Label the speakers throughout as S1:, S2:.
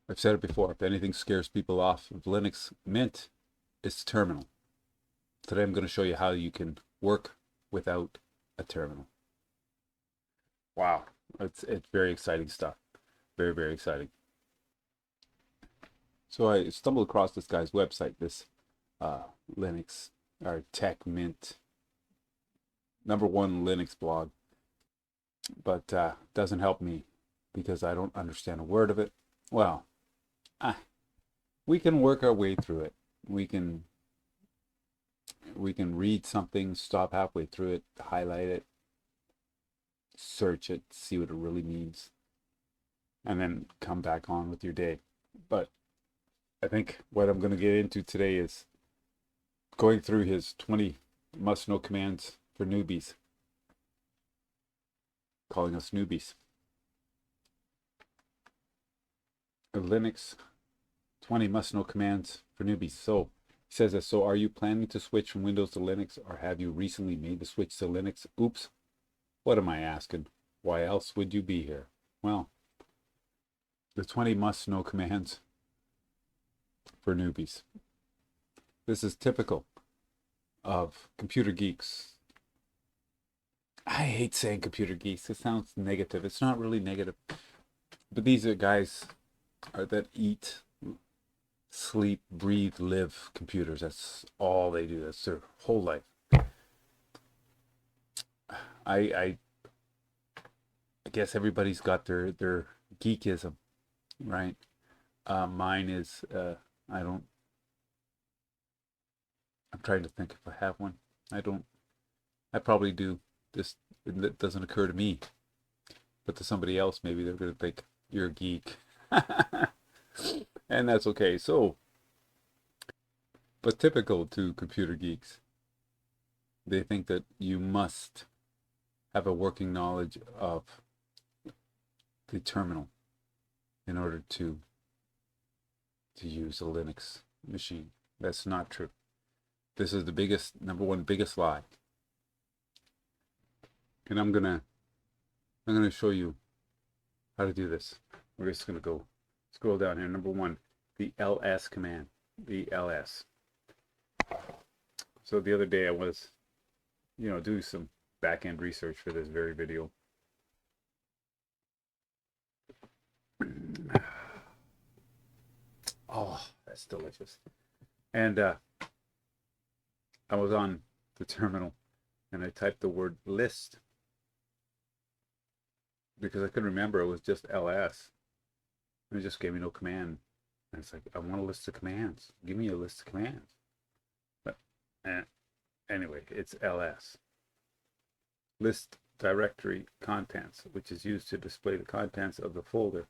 S1: I've said it before, if anything scares people off of Linux Mint, it's terminal. Today I'm going to show you how you can work without a terminal. Wow, it's very exciting stuff. Very, very exciting. So I stumbled across this guy's website, this Linux or Tech Mint #1 Linux blog, but doesn't help me because I don't understand a word of it. Well, we can work our way through it. We can read something, stop halfway through it, highlight it, search it, see what it really means, and then come back on with your day. But I think what I'm going to get into today is going through his 20 must-know commands for newbies, calling us newbies. Linux 20 must-know commands for newbies. So he says that, so are you planning to switch from Windows to Linux, or have you recently made the switch to Linux? Oops, what am I asking? Why else would you be here? Well, the 20 must-know commands for newbies. This is typical of computer geeks. I hate saying computer geeks. It sounds negative. It's not really negative. But these are guys that eat, sleep, breathe, live computers. That's all they do. That's their whole life. I guess everybody's got their geekism, right? Mine is I'm trying to think if I have one. I don't. I probably do. It doesn't occur to me, but to somebody else, maybe they're gonna think you're a geek, and that's okay. So, but typical to computer geeks, they think that you must have a working knowledge of the terminal in order to use a Linux machine. That's not true. This is the #1 biggest lie. And I'm gonna show you how to do this. We're just gonna go scroll down here. #1, the ls command. The ls. So the other day I was, doing some back-end research for this very video. Oh, that's delicious. And I was on the terminal and I typed the word list because I couldn't remember. It was just ls. And it just gave me no command. And it's like, I want a list of commands. Give me a list of commands. But anyway, it's ls. List directory contents, which is used to display the contents of the folder.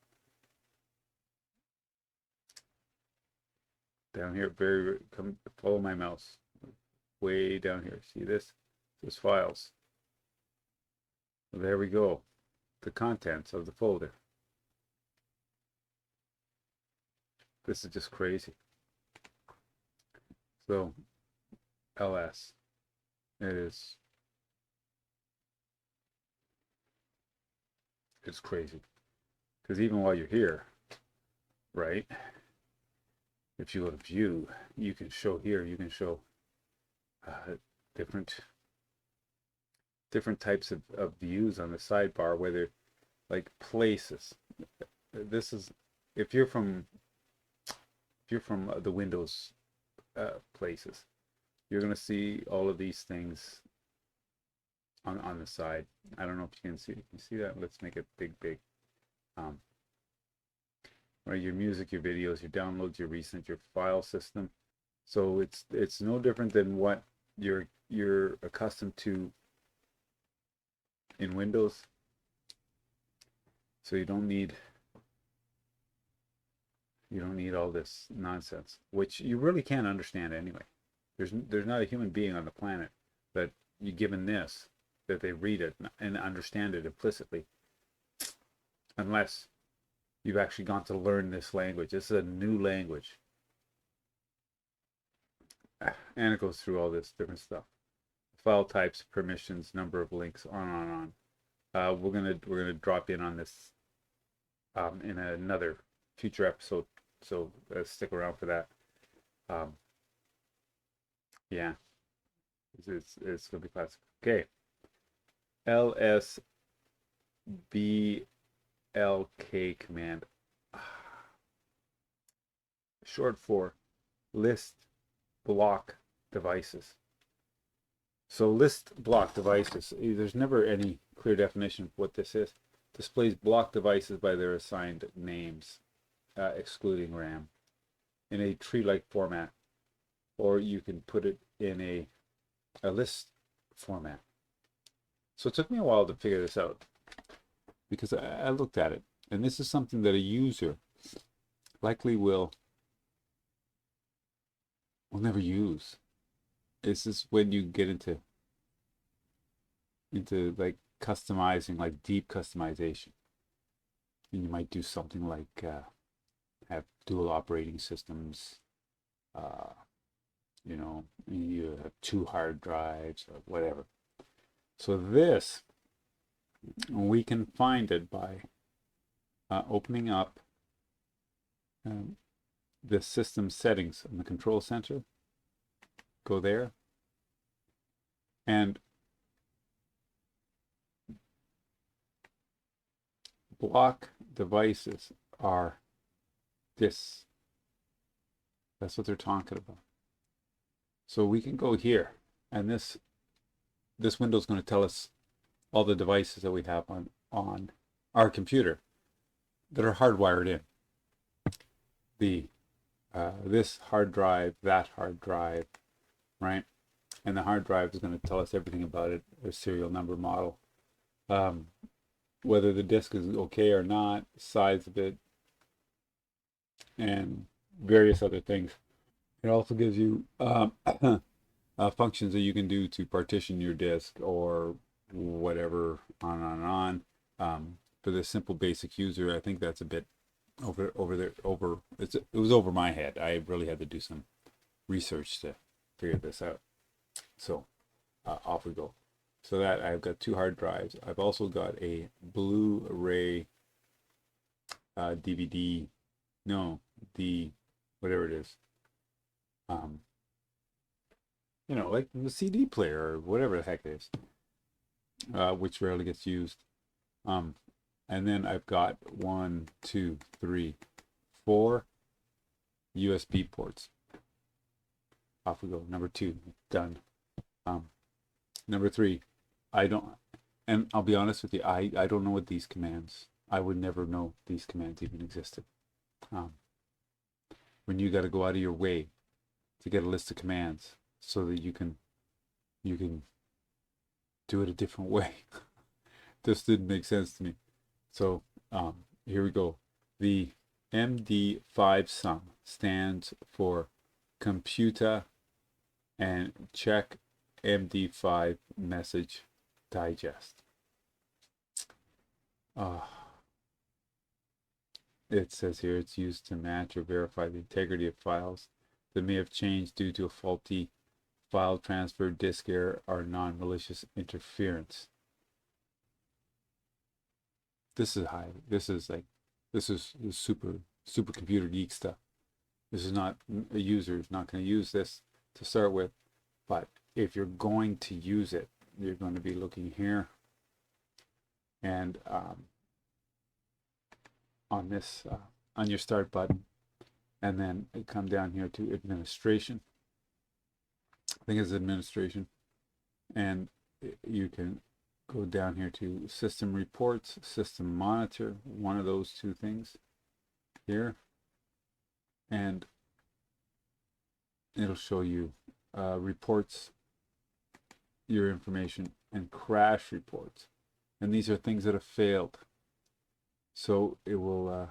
S1: Down here, follow my mouse. Way down here. See this? This files. There we go. The contents of the folder. This is just crazy. So, ls. It's crazy. Because even while you're here, right? If you go to view, you can show here, you can show different types of views on the sidebar, whether like places. This is if you're from the Windows places, you're gonna see all of these things on the side. I don't know if you can see. Can you see that? Let's make it big. Right, your music, your videos, your downloads, your recent, your file system. So it's no different than what you're accustomed to in Windows. So you don't need all this nonsense, which you really can't understand anyway. There's not a human being on the planet that you given this that they read it and understand it implicitly, unless you've actually gone to learn this language. This is a new language. And it goes through all this different stuff. File types, permissions, number of links, on. We're gonna drop in on this in another future episode. So stick around for that. Um, yeah, it's gonna be classic. Okay, LSBLK command, short for list block devices. So list block devices, there's never any clear definition of what this is. Displays block devices by their assigned names, excluding RAM, in a tree-like format, or you can put it in a list format. So it took me a while to figure this out because I looked at it, and this is something that a user likely will never use. This is when you get into like customizing, like deep customization, and you might do something like have dual operating systems. Uh, you know, you have 2 hard drives or whatever. So this, we can find it by opening up the system settings in the control center. Go there, and block devices are this. That's what they're talking about. So we can go here, and this window is going to tell us all the devices that we have on our computer that are hardwired in. The this hard drive, that hard drive, right? And the hard drive is going to tell us everything about it, a serial number, model, whether the disk is okay or not, size of it, and various other things. It also gives you functions that you can do to partition your disk or whatever, on and on. For the simple basic user, I think that's a bit over it was over my head. I really had to do some research to figure this out. So off we go. So that I've got 2 hard drives. I've also got a Blu-ray DVD, no, the whatever it is, you know, like the CD player or whatever the heck it is, which rarely gets used. And then I've got 1, 2, 3, 4 USB ports. Off we go. Number 2, done. Number 3, I don't, and I'll be honest with you, I don't know what these commands, I would never know these commands even existed. When you got to go out of your way to get a list of commands so that you can do it a different way. This didn't make sense to me. So here we go. The MD5 sum stands for computer and check MD5 message digest. It says here it's used to match or verify the integrity of files that may have changed due to a faulty file transfer, disk error, or non-malicious interference. This is high. This is super computer geek stuff. This is not, a user is not going to use this to start with, but if you're going to use it, you're going to be looking here, and on this on your start button, and then come down here to administration. I think it's administration, and you can go down here to system reports, system monitor, one of those 2 things here, and it'll show you reports, your information, and crash reports. And these are things that have failed. So it will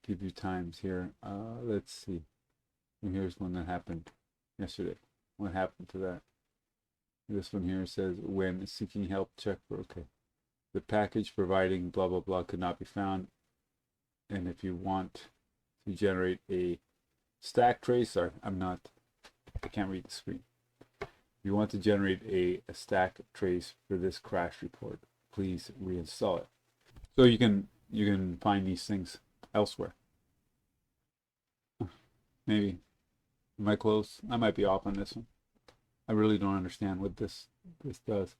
S1: give you times here. Let's see. And here's one that happened yesterday. What happened to that? This one here says, when seeking help, check for, okay, the package providing blah blah blah could not be found. And if you want to generate a stack trace, or I can't read the screen. If you want to generate a stack trace for this crash report, please reinstall it. So you can find these things elsewhere. Maybe. Am I close? I might be off on this one. I really don't understand what this does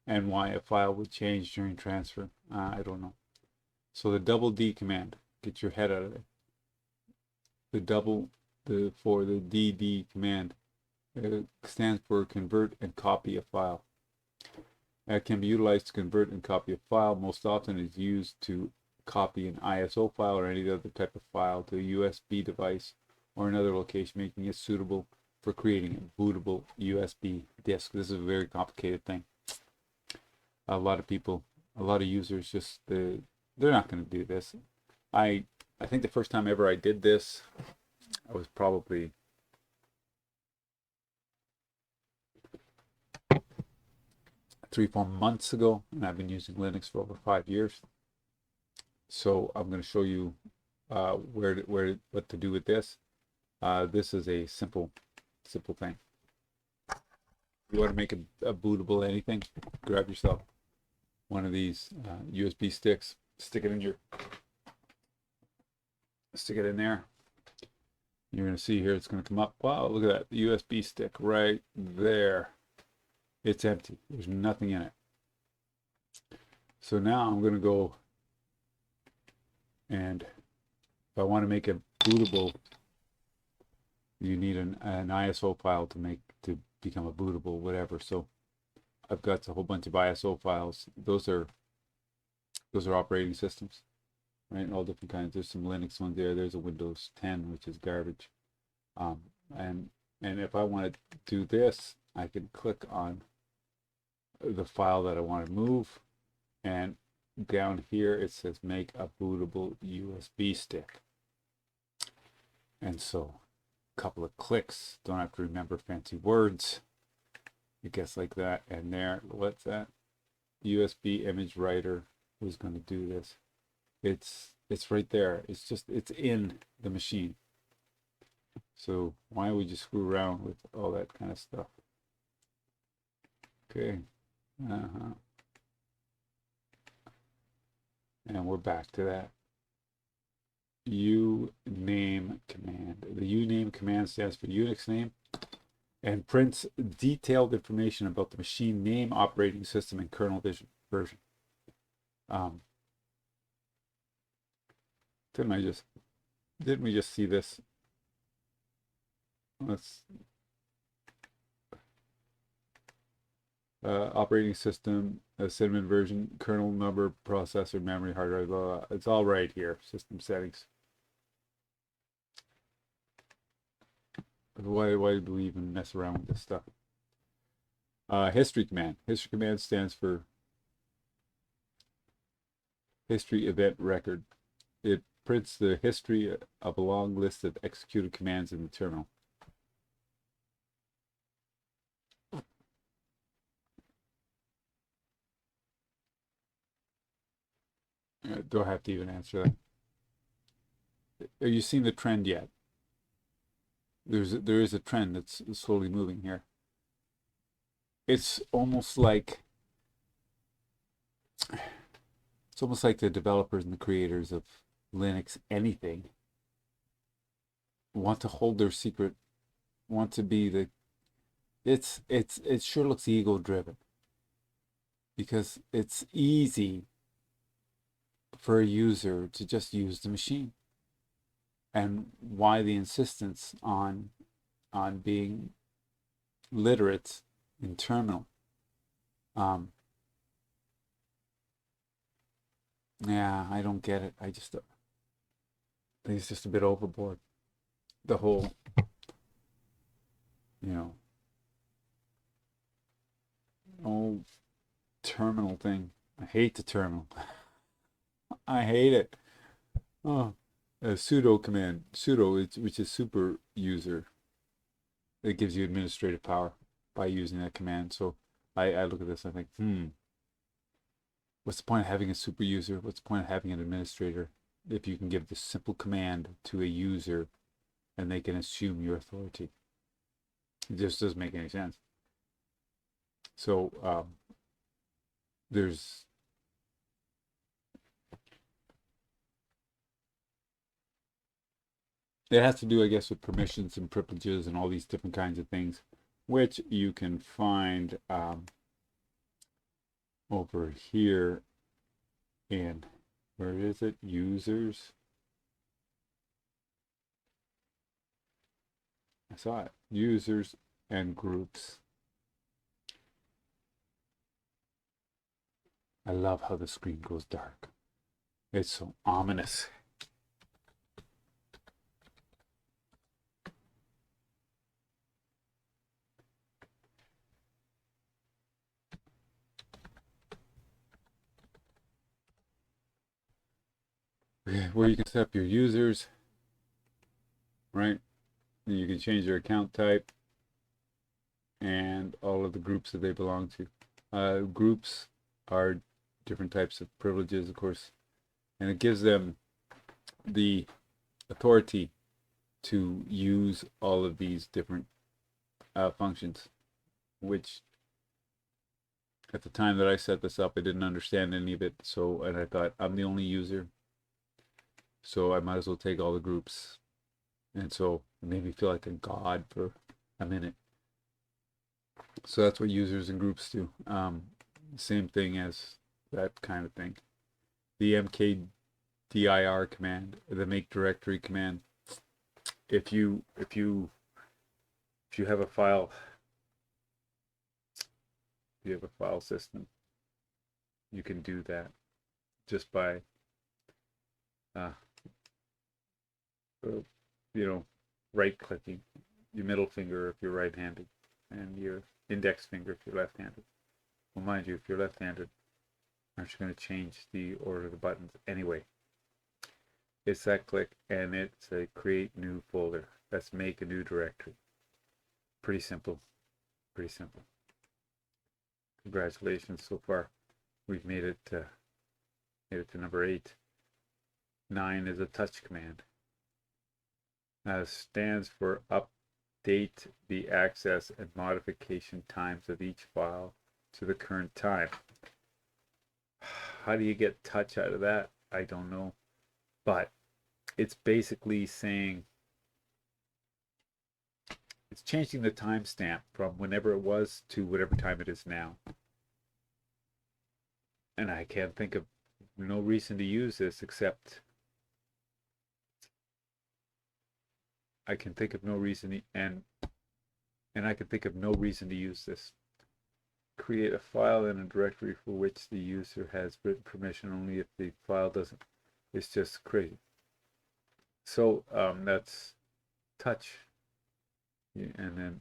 S1: and why a file would change during transfer. I don't know. So the double D command, get your head out of it. For the DD command, it stands for convert and copy a file. It can be utilized to convert and copy a file. Most often it's used to copy an ISO file or any other type of file to a USB device or another location, making it suitable for creating a bootable USB disk. This is a very complicated thing. A lot of people, a lot of users just, they're not going to do this. I think the first time ever I did this, I was probably 3-4 months ago, and I've been using Linux for over 5 years. So I'm going to show you what to do with this. This is a simple thing. You want to make a bootable anything, grab yourself one of these USB sticks, stick it in there. You're going to see here it's going to come up. Wow, look at that, the USB stick right there. It's empty. There's nothing in it. So now I'm going to go, and if I want to make it bootable, you need an ISO file to become a bootable whatever. So I've got a whole bunch of ISO files. Those are operating systems, right? All different kinds. There's some Linux ones there. There's a Windows 10, which is garbage. And if I want to do this, I can click on the file that I want to move, and down here it says make a bootable USB stick. And so a couple of clicks, don't have to remember fancy words. It gets like that, and there, what's that? USB image writer was going to do this. It's right there. It's in the machine. So why would you screw around with all that kind of stuff? Okay. And we're back to that uname command. The uname command stands for Unix name and prints detailed information about the machine name, operating system, and kernel version. Didn't we just see this? Let's operating system, cinnamon version, kernel number, processor, memory, hard drive, blah, blah. It's all right here. System settings. Why do we even mess around with this stuff? History command. History command stands for history event record. It prints the history of a long list of executed commands in the terminal. Don't have to even answer that. Are you seeing the trend yet? There is a trend that's slowly moving here. It's almost like the developers and the creators of Linux anything want to hold their secret, want to be the it sure looks ego driven, because it's easy for a user to just use the machine. And why the insistence on being literate in terminal? Yeah, I don't get it. I think it's just a bit overboard. The whole, old terminal thing. I hate the terminal. I hate it. Oh, a sudo command. Sudo, which is super user. It gives you administrative power by using that command. So I look at this and I think, what's the point of having a super user? What's the point of having an administrator if you can give this simple command to a user and they can assume your authority? It just doesn't make any sense. So there's it has to do, I guess, with permissions and privileges and all these different kinds of things, which you can find over here in, where is it? Users. I saw it. Users and groups. I love how the screen goes dark. It's so ominous. Where you can set up your users, right? And you can change their account type and all of the groups that they belong to. Groups are different types of privileges, of course, and it gives them the authority to use all of these different functions, which at the time that I set this up, I didn't understand any of it. So, and I thought, I'm the only user, so I might as well take all the groups. And so it made me feel like a god for a minute. So that's what users and groups do. Same thing as that kind of thing. The mkdir command, the make directory command. If you have a file, if you have a file system, you can do that just by right clicking, your middle finger if you're right-handed, and your index finger if you're left-handed. Well, mind you, if you're left-handed, aren't you going to change the order of the buttons anyway? It's that click, and it's a create new folder. That's make a new directory. Pretty simple. Pretty simple. Congratulations, so far we've made it to number 8. 9 is a touch command. Stands for update the access and modification times of each file to the current time. How do you get touch out of that? I don't know. But it's basically saying, it's changing the timestamp from whenever it was to whatever time it is now. And I can't think of no reason to use this except I can think of no reason, and I can think of no reason to use this. Create a file in a directory for which the user has written permission only if the file doesn't. It's just crazy. So that's touch, and then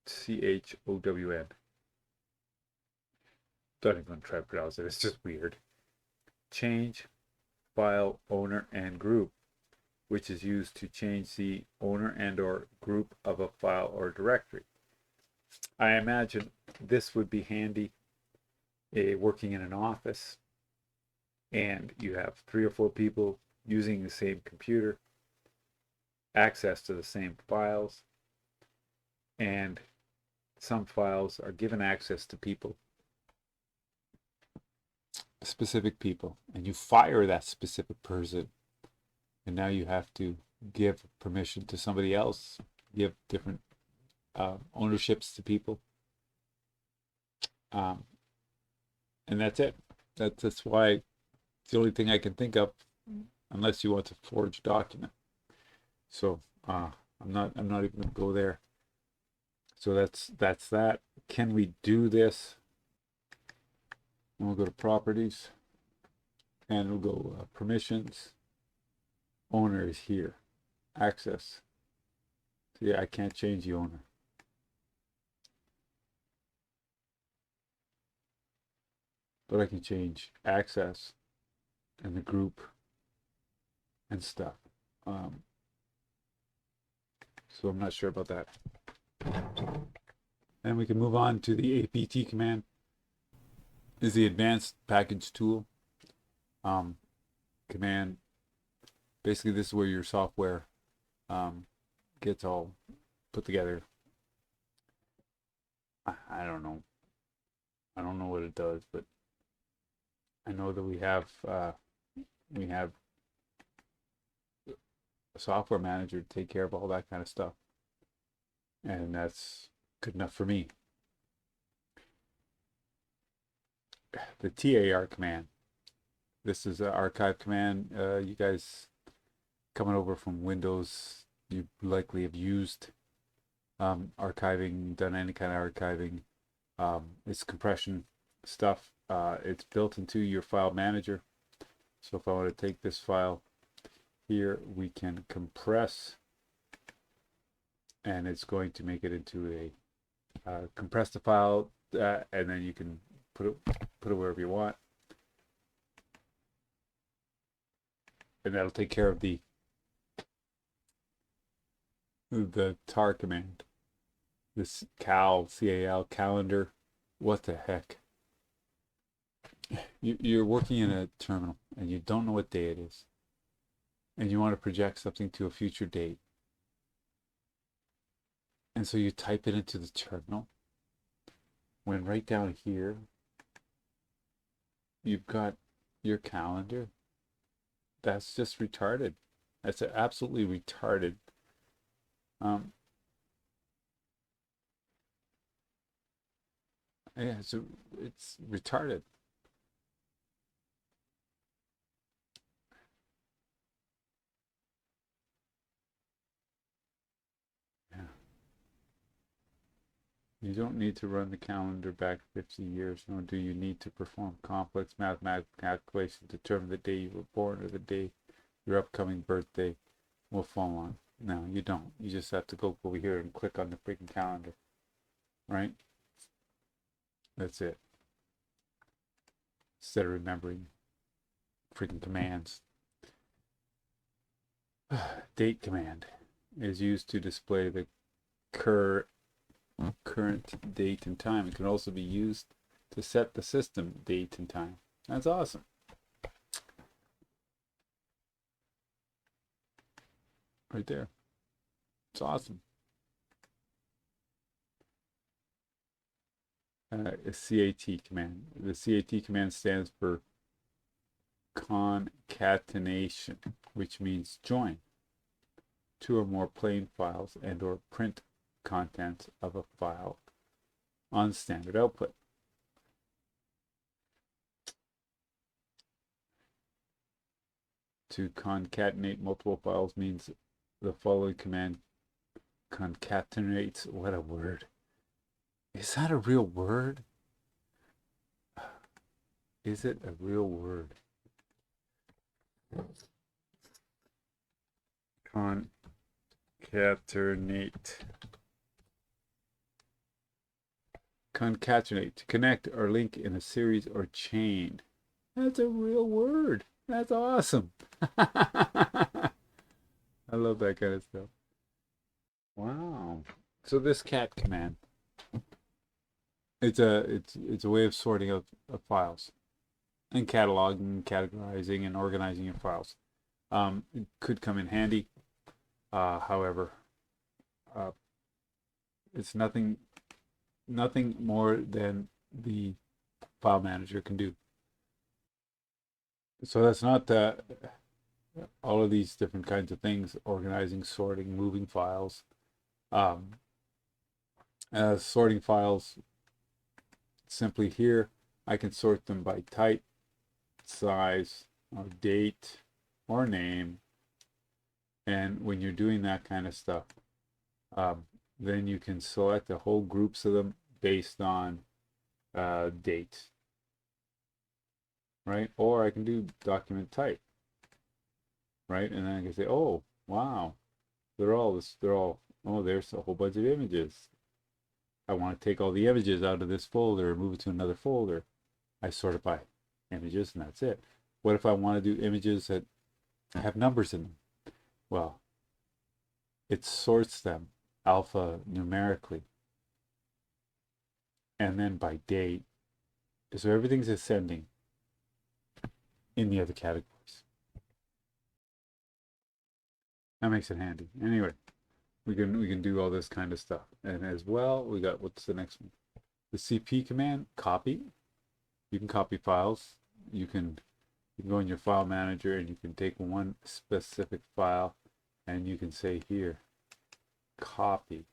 S1: CHOWN. Don't even try to pronounce it. It's just weird. Change file owner and group, which is used to change the owner and or group of a file or directory. I imagine this would be handy working in an office and you have 3 or 4 people using the same computer, access to the same files, and some files are given access to people, specific people, and you fire that specific person, and now you have to give permission to somebody else, give different ownerships to people, and that's it. That's why it's the only thing I can think of, unless you want to forge a document. So I'm not even gonna go there. So that's that. Can we do this? And we'll go to properties, and we'll go permissions. Owner is here. Access. So yeah, I can't change the owner. But I can change access and the group and stuff. So I'm not sure about that. And we can move on to the apt command. Is the advanced package tool command. Basically, this is where your software gets all put together. I don't know. I don't know what it does, but I know that we have a software manager to take care of all that kind of stuff. And that's good enough for me. The TAR command. This is an archive command. You guys coming over from Windows, you likely have used archiving, done any kind of archiving. It's compression stuff. It's built into your file manager. So if I want to take this file here, we can compress, and it's going to make it into a compress the file, and then you can put it wherever you want, and that'll take care of the tar command. This cal calendar. What the heck? You're working in a terminal and you don't know what day it is, and you want to project something to a future date, and so you type it into the terminal, when right down here you've got your calendar. That's just retarded. That's absolutely retarded. Yeah, it's retarded. Yeah. You don't need to run the calendar back 50 years, nor do you need to perform complex mathematical calculations to determine the day you were born or the day your upcoming birthday will fall on. No, you don't. You just have to go over here and click on the freaking calendar, right? That's it. Instead of remembering freaking commands. Date command is used to display the current date and time. It can also be used to set the system date and time. That's awesome. Right there. It's awesome. A CAT command. The CAT command stands for concatenation, which means join two or more plain files and or print contents of a file on standard output. To concatenate multiple files means the following command concatenates. What a word. Is that a real word? Is it a real word? Concatenate. Concatenate. To connect or link in a series or chain. That's a real word. That's awesome. I love that kind of stuff. Wow. So this cat command, it's a way of sorting of files and cataloging, categorizing, and organizing your files. It could come in handy. However, it's nothing more than the file manager can do. So that's not all of these different kinds of things: organizing, sorting, moving files. Sorting files simply here, I can sort them by type, size, or date, or name. And when you're doing that kind of stuff, then you can select a whole groups of them based on date, right? Or I can do document type, right? And then I can say, oh, wow, oh, there's a whole bunch of images. I want to take all the images out of this folder and move it to another folder. I sort it by images, and that's it. What if I want to do images that have numbers in them? Well, it sorts them alphanumerically, and then by date. So everything's ascending in the other categories. That makes it handy. Anyway, we can do all this kind of stuff. And as well, we got, what's the next one? The CP command, copy. You can copy files. You can go in your file manager and you can take one specific file and you can say here, copy,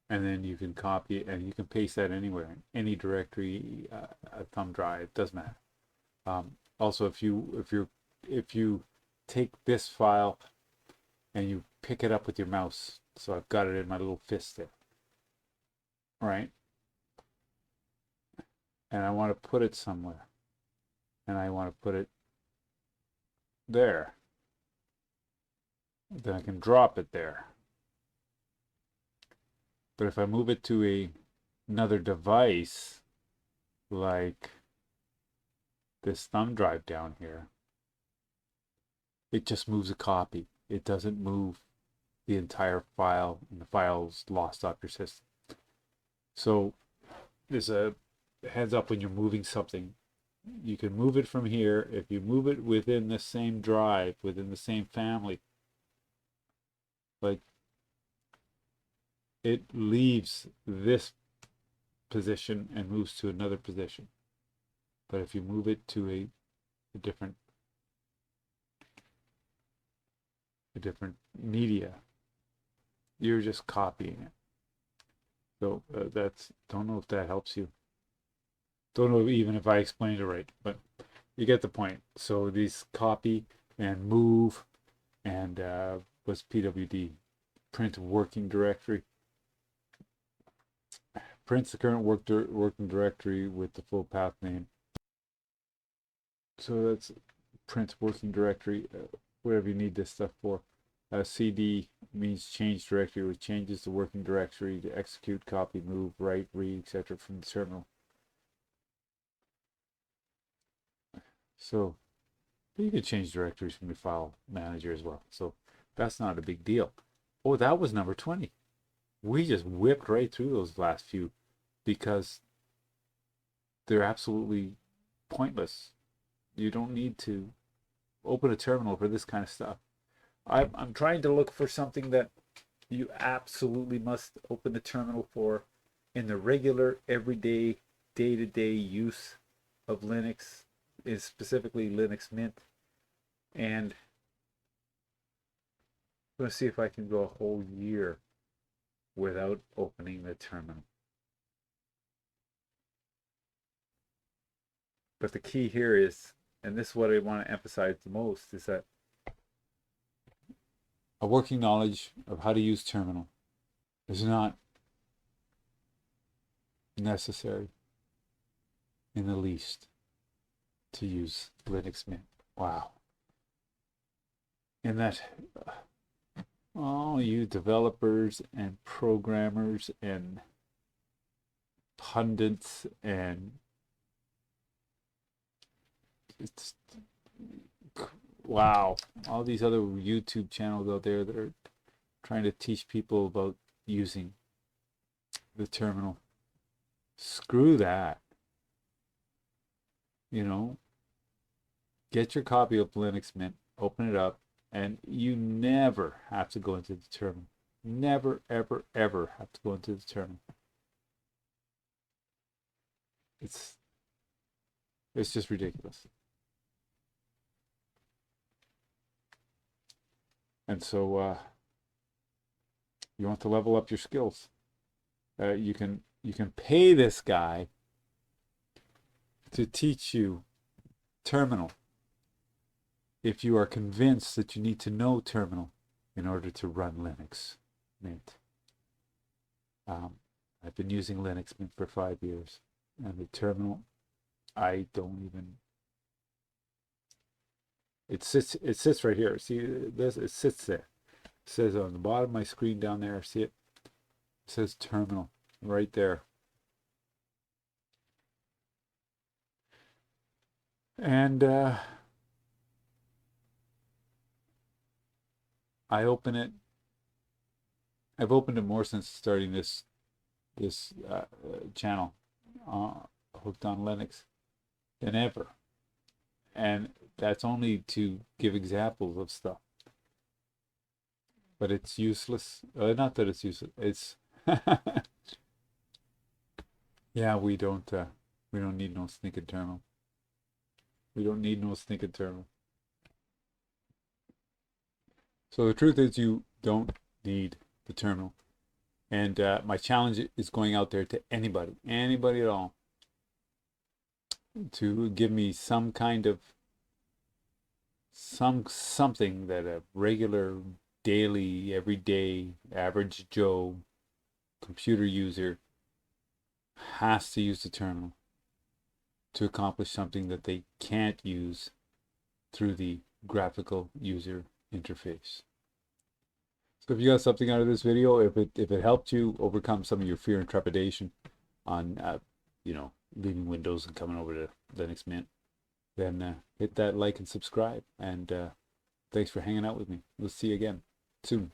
S1: and then you can copy it and you can paste that anywhere, in any directory, a thumb drive, doesn't matter. Also, if you take this file and you pick it up with your mouse, so I've got it in my little fist there, right? And I want to put it somewhere, and I want to put it there, then I can drop it there. But if I move it to another device, like this thumb drive down here, it just moves a copy. It doesn't move the entire file, and the file's lost off your system. So there's a heads up when you're moving something. You can move it from here. If you move it within the same drive, within the same family, like, it leaves this position and moves to another position. But if you move it to a different media, you're just copying it. So that's, don't know if that helps you. Don't know even if I explained it right, but you get the point. So these copy and move and what's PWD? Print working directory. Prints the current working directory with the full path name. So that's print working directory, whatever you need this stuff for. CD means change directory, which changes the working directory to execute, copy, move, write, read, etc. from the terminal. So you can change directories from your file manager as well. So that's not a big deal. Oh, that was number 20. We just whipped right through those last few because they're absolutely pointless. You don't need to open a terminal for this kind of stuff. I'm trying to look for something that you absolutely must open the terminal for in the regular, everyday, day-to-day use of Linux, is specifically Linux Mint. And I'm going to see if I can go a whole year without opening the terminal. But the key here is, and this is what I want to emphasize the most, is that a working knowledge of how to use terminal is not necessary in the least to use Linux Mint. Wow. And that, oh, you developers and programmers and pundits and it's, wow, all these other YouTube channels out there that are trying to teach people about using the terminal. Screw that. You know, get your copy of Linux Mint, open it up, and you never have to go into the terminal. Never, ever, ever have to go into the terminal. It's just ridiculous. And so you want to level up your skills. You can pay this guy to teach you terminal if you are convinced that you need to know terminal in order to run Linux Mint. I've been using Linux Mint for 5 years, and the terminal, I don't even. It sits right here. See this? It sits there. It says on the bottom of my screen down there. See it? It says terminal right there. And I open it. I've opened it more since starting this channel, Hooked on Linux, than ever. And that's only to give examples of stuff. But it's useless. Not that it's useless. It's yeah. We don't need no stinking terminal. We don't need no stinking terminal. So the truth is you don't need the terminal. And my challenge is going out there to anybody at all, to give me some kind of something that a regular, daily, everyday, average Joe computer user has to use the terminal to accomplish something that they can't use through the graphical user interface. So if you got something out of this video, if it helped you overcome some of your fear and trepidation on leaving Windows and coming over to Linux Mint, then hit that like and subscribe. And thanks for hanging out with me. We'll see you again soon.